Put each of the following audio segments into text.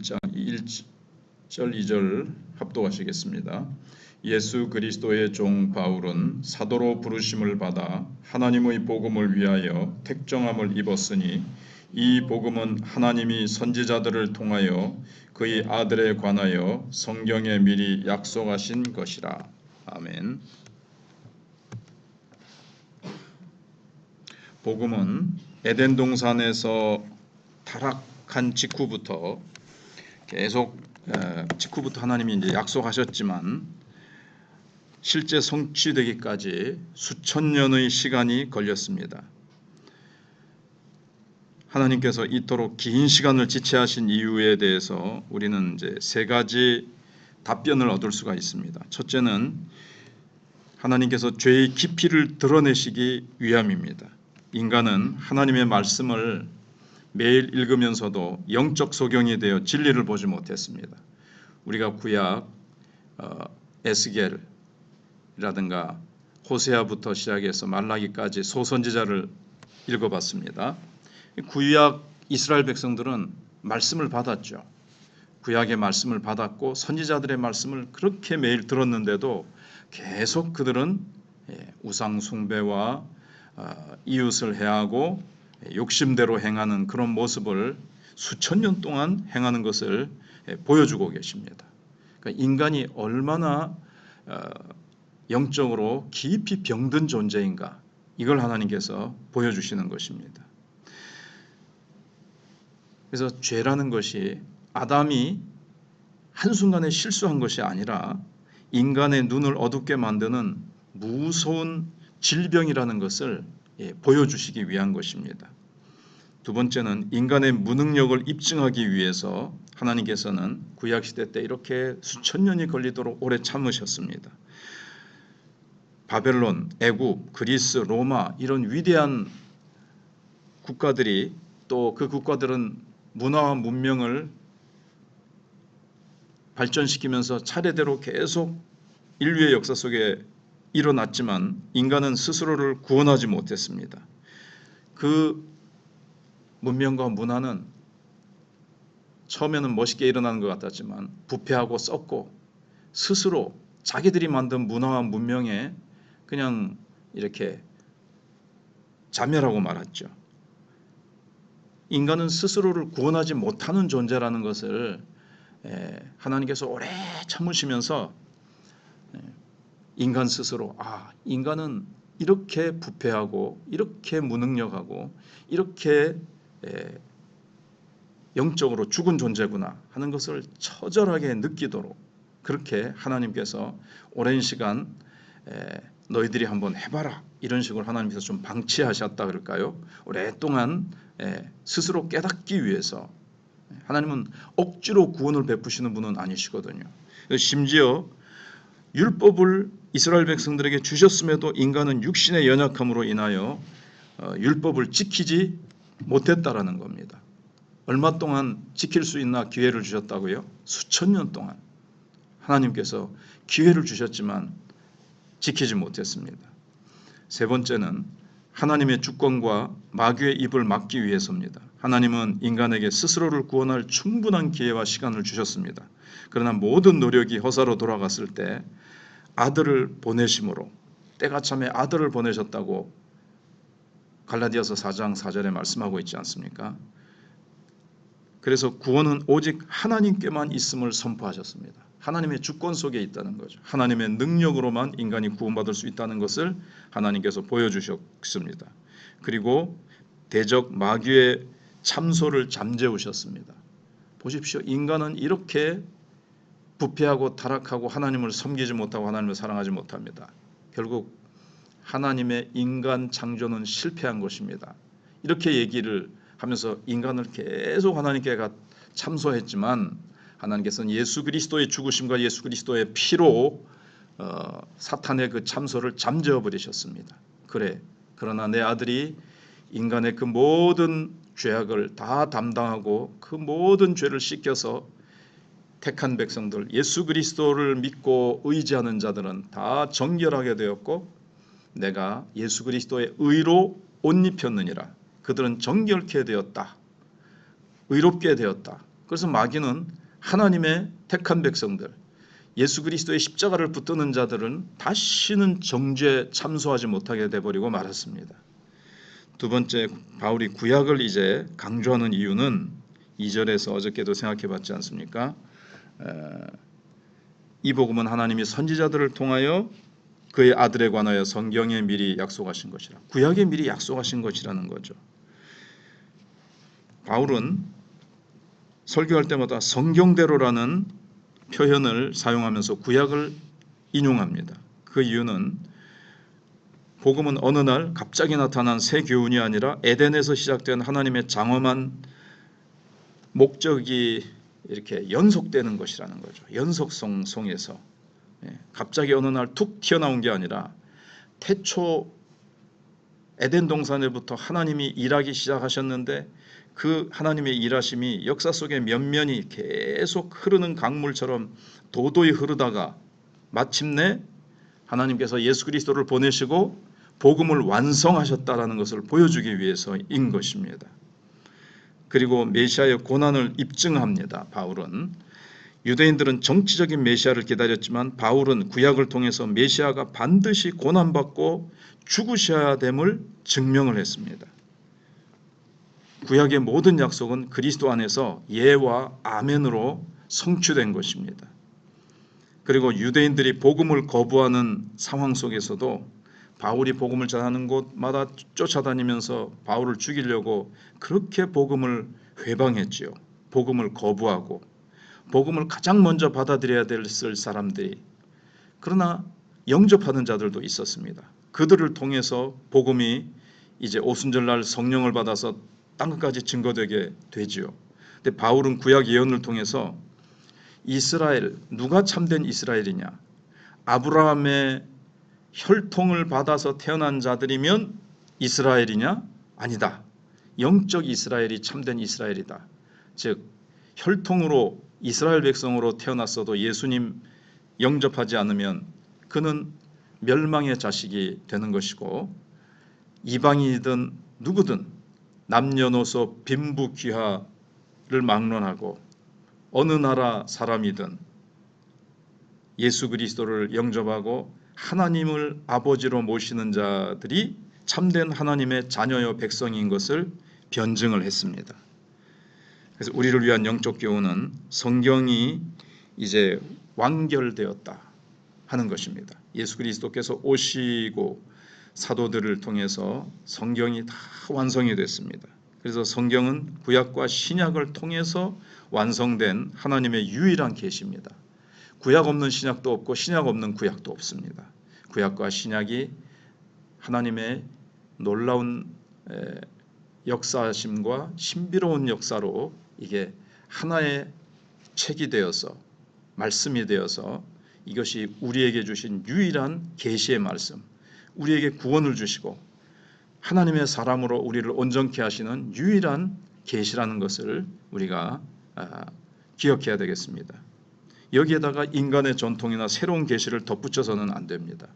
1장 1절 2절 합독하시겠습니다. 예수 그리스도의 종 바울은 사도로 부르심을 받아 하나님의 복음을 위하여 택정함을 입었으니 이 복음은 하나님이 선지자들을 통하여 그의 아들에 관하여 성경에 미리 약속하신 것이라. 아멘. 복음은 에덴 동산에서 타락한 직후부터 계속 직후부터 하나님이 이제 약속하셨지만 실제 성취되기까지 수천 년의 시간이 걸렸습니다. 하나님께서 이토록 긴 시간을 지체하신 이유에 대해서 우리는 이제 세 가지 답변을 얻을 수가 있습니다. 첫째는 하나님께서 죄의 깊이를 드러내시기 위함입니다. 인간은 하나님의 말씀을 매일 읽으면서도 영적 소경이 되어 진리를 보지 못했습니다. 우리가 구약 에스겔이라든가 호세아부터 시작해서 말라기까지 소선지자를 읽어봤습니다. 구약 이스라엘 백성들은 말씀을 받았죠. 구약의 말씀을 받았고 선지자들의 말씀을 그렇게 매일 들었는데도 계속 그들은 우상 숭배와 이웃을 해하고 욕심대로 행하는 그런 모습을 수천 년 동안 행하는 것을 보여주고 계십니다. 그러니까 인간이 얼마나 영적으로 깊이 병든 존재인가, 이걸 하나님께서 보여주시는 것입니다. 그래서 죄라는 것이 아담이 한순간에 실수한 것이 아니라 인간의 눈을 어둡게 만드는 무서운 질병이라는 것을 보여주시기 위한 것입니다. 두 번째는 인간의 무능력을 입증하기 위해서 하나님께서는 구약시대 때 이렇게 수천 년이 걸리도록 오래 참으셨습니다. 바벨론, 애굽, 그리스, 로마 이런 위대한 국가들이 또 그 국가들은 문화와 문명을 발전시키면서 차례대로 계속 인류의 역사 속에 일어났지만 인간은 스스로를 구원하지 못했습니다. 그 문명과 문화는 처음에는 멋있게 일어나는 것 같았지만 부패하고 썩고 스스로 자기들이 만든 문화와 문명에 그냥 이렇게 자멸하고 말았죠. 인간은 스스로를 구원하지 못하는 존재라는 것을 하나님께서 오래 참으시면서 인간 스스로 인간은 이렇게 부패하고 이렇게 무능력하고 이렇게 영적으로 죽은 존재구나 하는 것을 처절하게 느끼도록 그렇게 하나님께서 오랜 시간 너희들이 한번 해봐라 이런 식으로 하나님께서 좀 방치하셨다 그럴까요? 오랫동안 스스로 깨닫기 위해서. 하나님은 억지로 구원을 베푸시는 분은 아니시거든요. 심지어 율법을 이스라엘 백성들에게 주셨음에도 인간은 육신의 연약함으로 인하여 율법을 지키지 못했다라는 겁니다. 얼마 동안 지킬 수 있나 기회를 주셨다고요? 수천 년 동안 하나님께서 기회를 주셨지만 지키지 못했습니다. 세 번째는 하나님의 주권과 마귀의 입을 막기 위해서입니다. 하나님은 인간에게 스스로를 구원할 충분한 기회와 시간을 주셨습니다. 그러나 모든 노력이 허사로 돌아갔을 때 아들을 보내심으로 때가 참에 아들을 보내셨다고 갈라디아서 4장 4절에 말씀하고 있지 않습니까? 그래서 구원은 오직 하나님께만 있음을 선포하셨습니다. 하나님의 주권 속에 있다는 거죠. 하나님의 능력으로만 인간이 구원받을 수 있다는 것을 하나님께서 보여주셨습니다. 그리고 대적 마귀의 참소를 잠재우셨습니다. 보십시오. 인간은 이렇게 부패하고 타락하고 하나님을 섬기지 못하고 하나님을 사랑하지 못합니다. 결국 하나님의 인간 창조는 실패한 것입니다. 이렇게 얘기를 하면서 인간을 계속 하나님께 참소했지만 하나님께서는 예수 그리스도의 죽으심과 예수 그리스도의 피로 사탄의 그 참소를 잠재워 버리셨습니다. 그러나 내 아들이 인간의 그 모든 죄악을 다 담당하고 그 모든 죄를 씻겨서 택한 백성들, 예수 그리스도를 믿고 의지하는 자들은 다 정결하게 되었고 내가 예수 그리스도의 의로 옷 입혔느니라. 그들은 정결케 되었다. 의롭게 되었다. 그래서 마귀는 하나님의 택한 백성들, 예수 그리스도의 십자가를 붙드는 자들은 다시는 정죄에 참소하지 못하게 돼버리고 말았습니다. 두 번째, 바울이 구약을 이제 강조하는 이유는 2절에서 어저께도 생각해 봤지 않습니까? 이 복음은 하나님이 선지자들을 통하여 그의 아들에 관하여 성경에 미리 약속하신 것이라, 구약에 미리 약속하신 것이라는 거죠. 바울은 설교할 때마다 성경대로라는 표현을 사용하면서 구약을 인용합니다. 그 이유는 복음은 어느 날 갑자기 나타난 새 교훈이 아니라 에덴에서 시작된 하나님의 장엄한 목적이 이렇게 연속되는 것이라는 거죠. 연속성 속에서 갑자기 어느 날 툭 튀어나온 게 아니라 태초 에덴 동산에부터 하나님이 일하기 시작하셨는데 그 하나님의 일하심이 역사 속의 면면이 계속 흐르는 강물처럼 도도히 흐르다가 마침내 하나님께서 예수 그리스도를 보내시고 복음을 완성하셨다라는 것을 보여주기 위해서인 것입니다. 그리고 메시아의 고난을 입증합니다. 바울은 유대인들은 정치적인 메시아를 기다렸지만 바울은 구약을 통해서 메시아가 반드시 고난받고 죽으셔야 됨을 증명을 했습니다. 구약의 모든 약속은 그리스도 안에서 예와 아멘으로 성취된 것입니다. 그리고 유대인들이 복음을 거부하는 상황 속에서도 바울이 복음을 전하는 곳마다 쫓아다니면서 바울을 죽이려고 그렇게 복음을 회방했지요. 복음을 거부하고 복음을 가장 먼저 받아들여야 될 사람들이, 그러나 영접하는 자들도 있었습니다. 그들을 통해서 복음이 이제 오순절날 성령을 받아서 땅끝까지 증거되게 되지요. 근데 바울은 구약 예언을 통해서 이스라엘, 누가 참된 이스라엘이냐? 아브라함의 혈통을 받아서 태어난 자들이면 이스라엘이냐? 아니다. 영적 이스라엘이 참된 이스라엘이다. 즉 혈통으로 이스라엘 백성으로 태어났어도 예수님 영접하지 않으면 그는 멸망의 자식이 되는 것이고, 이방인이든 누구든 남녀노소 빈부귀하를 막론하고 어느 나라 사람이든 예수 그리스도를 영접하고 하나님을 아버지로 모시는 자들이 참된 하나님의 자녀여 백성인 것을 변증을 했습니다. 그래서 우리를 위한 영적 교훈은 성경이 이제 완결되었다 하는 것입니다. 예수 그리스도께서 오시고 사도들을 통해서 성경이 다 완성이 됐습니다. 그래서 성경은 구약과 신약을 통해서 완성된 하나님의 유일한 계시입니다. 구약 없는 신약도 없고 신약 없는 구약도 없습니다. 구약과 신약이 하나님의 놀라운 역사심과 신비로운 역사로 이게 하나의 책이 되어서 말씀이 되어서 이것이 우리에게 주신 유일한 계시의 말씀, 우리에게 구원을 주시고 하나님의 사람으로 우리를 온전케 하시는 유일한 계시라는 것을 우리가 기억해야 되겠습니다. 여기에다가 인간의 전통이나 새로운 계시를 덧붙여서는 안 됩니다.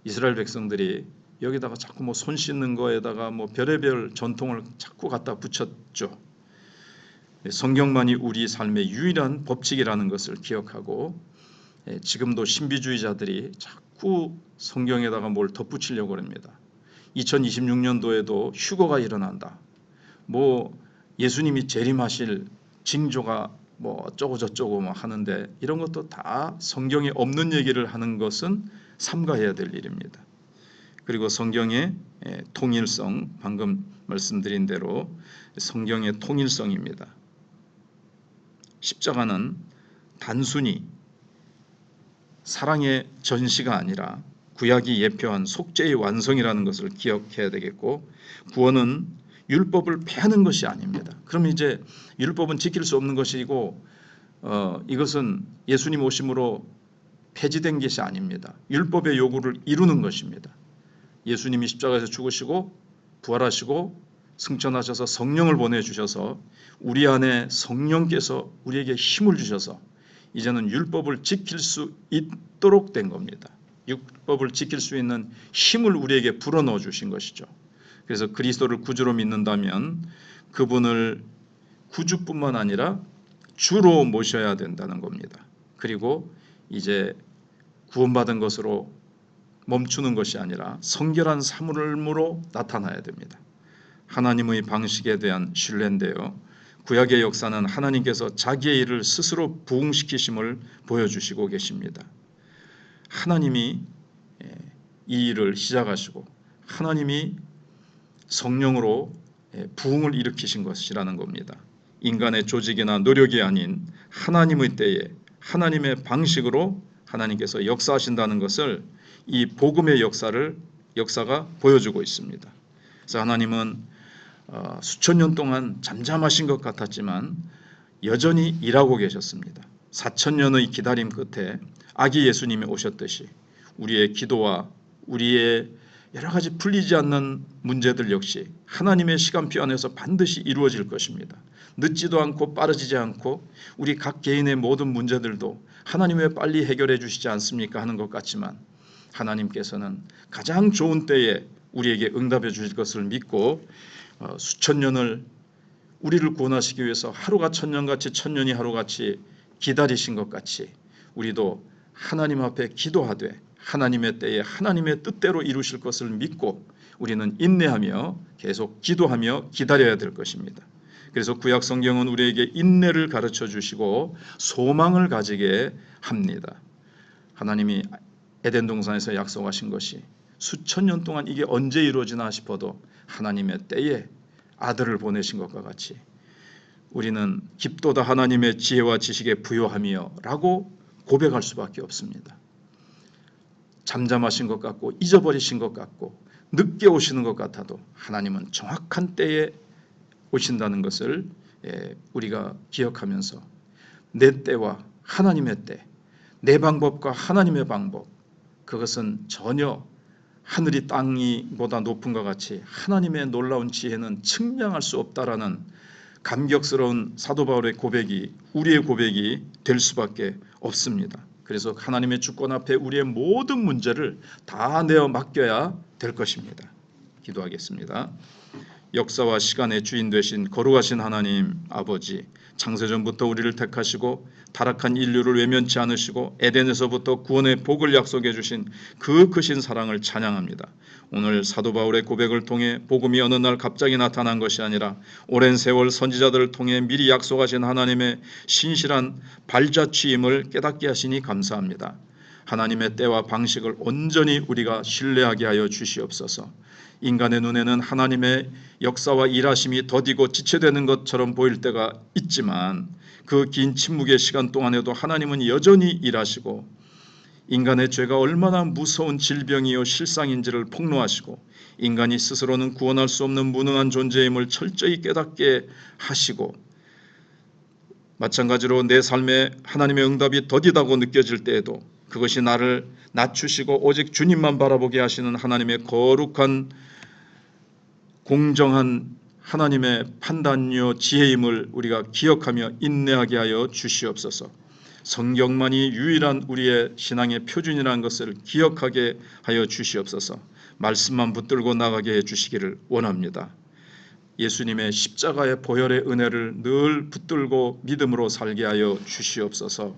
이스라엘 백성들이 여기다가 자꾸 뭐 손 씻는 거에다가 뭐 별의별 전통을 자꾸 갖다 붙였죠. 성경만이 우리 삶의 유일한 법칙이라는 것을 기억하고, 지금도 신비주의자들이 자꾸 성경에다가 뭘 덧붙이려고 합니다. 2026년도에도 휴거가 일어난다. 뭐 예수님이 재림하실 징조가 뭐 어쩌고 저쩌고 뭐 하는데, 이런 것도 다 성경에 없는 얘기를 하는 것은 삼가해야 될 일입니다. 그리고 성경의 통일성, 방금 말씀드린 대로 성경의 통일성입니다. 십자가는 단순히 사랑의 전시가 아니라 구약이 예표한 속죄의 완성이라는 것을 기억해야 되겠고, 구원은 율법을 폐하는 것이 아닙니다. 그럼 이제 율법은 지킬 수 없는 것이고 이것은 예수님 오심으로 폐지된 것이 아닙니다. 율법의 요구를 이루는 것입니다. 예수님이 십자가에서 죽으시고 부활하시고 승천하셔서 성령을 보내주셔서 우리 안에 성령께서 우리에게 힘을 주셔서 이제는 율법을 지킬 수 있도록 된 겁니다. 율법을 지킬 수 있는 힘을 우리에게 불어넣어 주신 것이죠. 그래서 그리스도를 구주로 믿는다면 그분을 구주뿐만 아니라 주로 모셔야 된다는 겁니다. 그리고 이제 구원받은 것으로 멈추는 것이 아니라 성결한 삶으로 나타나야 됩니다. 하나님의 방식에 대한 신뢰인데요. 구약의 역사는 하나님께서 자기의 일을 스스로 부응시키심을 보여주시고 계십니다. 하나님이 이 일을 시작하시고 하나님이 성령으로 부흥을 일으키신 것이라는 겁니다. 인간의 조직이나 노력이 아닌 하나님의 때에 하나님의 방식으로 하나님께서 역사하신다는 것을 이 복음의 역사가 보여주고 있습니다. 그래서 하나님은 수천 년 동안 잠잠하신 것 같았지만 여전히 일하고 계셨습니다. 4,000년의 기다림 끝에 아기 예수님이 오셨듯이 우리의 기도와 우리의 여러 가지 풀리지 않는 문제들 역시 하나님의 시간표 안에서 반드시 이루어질 것입니다. 늦지도 않고 빠르지 않고 우리 각 개인의 모든 문제들도 하나님 왜 빨리 해결해 주시지 않습니까 하는 것 같지만 하나님께서는 가장 좋은 때에 우리에게 응답해 주실 것을 믿고 수천 년을 우리를 구원하시기 위해서 하루가 천년같이 천년이 하루같이 기다리신 것 같이 우리도 하나님 앞에 기도하되 하나님의 때에 하나님의 뜻대로 이루실 것을 믿고 우리는 인내하며 계속 기도하며 기다려야 될 것입니다. 그래서 구약 성경은 우리에게 인내를 가르쳐 주시고 소망을 가지게 합니다. 하나님이 에덴 동산에서 약속하신 것이 수천 년 동안 이게 언제 이루어지나 싶어도 하나님의 때에 아들을 보내신 것과 같이 우리는 깊도다 하나님의 지혜와 지식에 부요하며 라고 고백할 수밖에 없습니다. 잠잠하신 것 같고 잊어버리신 것 같고 늦게 오시는 것 같아도 하나님은 정확한 때에 오신다는 것을 우리가 기억하면서 내 때와 하나님의 때, 내 방법과 하나님의 방법, 그것은 전혀 하늘이 땅이보다 높은 것 같이 하나님의 놀라운 지혜는 측량할 수 없다라는 감격스러운 사도 바울의 고백이 우리의 고백이 될 수밖에 없습니다. 그래서 하나님의 주권 앞에 우리의 모든 문제를 다 내어 맡겨야 될 것입니다. 기도하겠습니다. 역사와 시간의 주인 되신 거룩하신 하나님 아버지, 창세전부터 우리를 택하시고 타락한 인류를 외면치 않으시고 에덴에서부터 구원의 복을 약속해 주신 그 크신 사랑을 찬양합니다. 오늘 사도 바울의 고백을 통해 복음이 어느 날 갑자기 나타난 것이 아니라 오랜 세월 선지자들을 통해 미리 약속하신 하나님의 신실한 발자취임을 깨닫게 하시니 감사합니다. 하나님의 때와 방식을 온전히 우리가 신뢰하게 하여 주시옵소서. 인간의 눈에는 하나님의 역사와 일하심이 더디고 지체되는 것처럼 보일 때가 있지만 그 긴 침묵의 시간 동안에도 하나님은 여전히 일하시고 인간의 죄가 얼마나 무서운 질병이요 실상인지를 폭로하시고 인간이 스스로는 구원할 수 없는 무능한 존재임을 철저히 깨닫게 하시고 마찬가지로 내 삶에 하나님의 응답이 더디다고 느껴질 때에도 그것이 나를 낮추시고 오직 주님만 바라보게 하시는 하나님의 거룩한 공정한 하나님의 판단요 지혜임을 우리가 기억하며 인내하게 하여 주시옵소서. 성경만이 유일한 우리의 신앙의 표준이라는 것을 기억하게 하여 주시옵소서. 말씀만 붙들고 나가게 해 주시기를 원합니다. 예수님의 십자가의 보혈의 은혜를 늘 붙들고 믿음으로 살게 하여 주시옵소서.